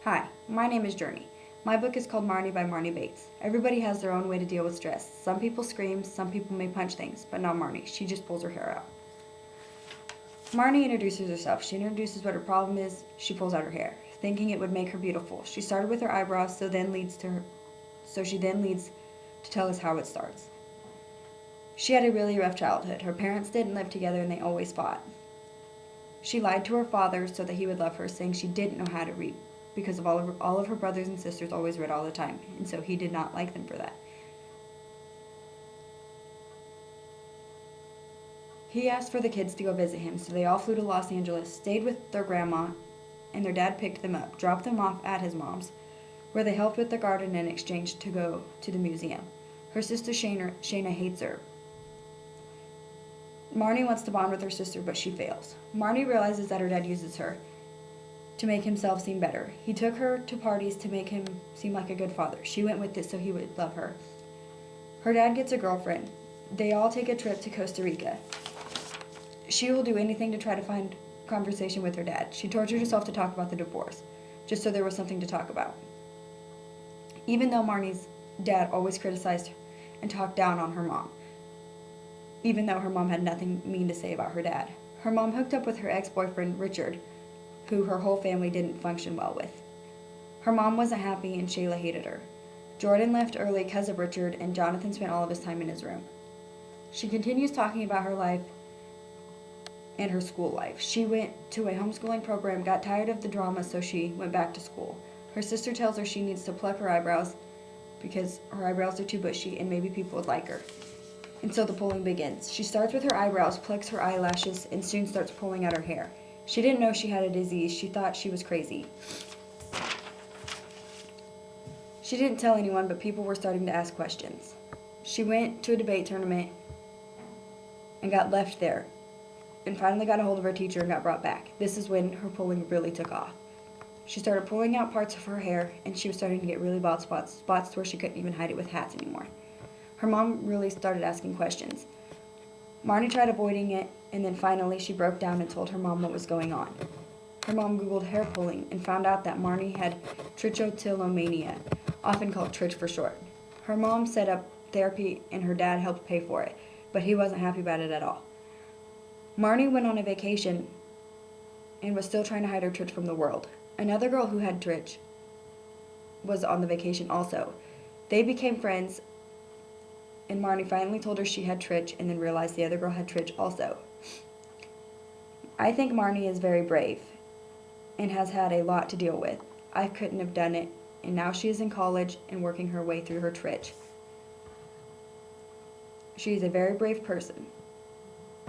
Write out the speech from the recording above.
Hi, my name is Journey. My book is called Marnie by Marnie Bates. Everybody has their own way to deal with stress. Some people scream, some people may punch things, but not Marnie. She just pulls her hair out. Marnie introduces herself. She introduces what her problem is. She pulls out her hair, thinking it would make her beautiful. She started with her eyebrows, so she then leads to tell us how it starts. She had a really rough childhood. Her parents didn't live together and they always fought. She lied to her father so that he would love her, saying she didn't know how to read because of all of her brothers and sisters always read all the time, and so he did not like them for that. He asked for the kids to go visit him, so they all flew to Los Angeles, stayed with their grandma, and their dad picked them up, dropped them off at his mom's, where they helped with the garden in exchange to go to the museum. Her sister Shayna hates her. Marnie wants to bond with her sister, but she fails. Marnie realizes that her dad uses her to make himself seem better. He took her to parties to make him seem like a good father. She went with it so he would love her. Her dad gets a girlfriend. They all take a trip to Costa Rica. She will do anything to try to find conversation with her dad. She tortured herself to talk about the divorce, just so there was something to talk about. Even though Marnie's dad always criticized and talked down on her mom, even though her mom had nothing mean to say about her dad. Her mom hooked up with her ex-boyfriend, Richard, who her whole family didn't function well with. Her mom wasn't happy and Shayla hated her. Jordan left early because of Richard, and Jonathan spent all of his time in his room. She continues talking about her life and her school life. She went to a homeschooling program, got tired of the drama, so she went back to school. Her sister tells her she needs to pluck her eyebrows because her eyebrows are too bushy and maybe people would like her. And so the pulling begins. She starts with her eyebrows, plucks her eyelashes, and soon starts pulling out her hair. She didn't know she had a disease. She thought she was crazy. She didn't tell anyone, but people were starting to ask questions. She went to a debate tournament and got left there, and finally got a hold of her teacher and got brought back. This is when her pulling really took off. She started pulling out parts of her hair, and she was starting to get really bald spots to where she couldn't even hide it with hats anymore. Her mom really started asking questions. Marnie tried avoiding it, and then finally she broke down and told her mom what was going on. Her mom Googled hair pulling and found out that Marnie had trichotillomania, often called Tritch for short. Her mom set up therapy and her dad helped pay for it, but he wasn't happy about it at all. Marnie went on a vacation and was still trying to hide her Tritch from the world. Another girl who had Tritch was on the vacation also. They became friends, and Marnie finally told her she had Tritch and then realized the other girl had Tritch also. I think Marnie is very brave and has had a lot to deal with. I couldn't have done it, and now she is in college and working her way through her Tritch. She is a very brave person.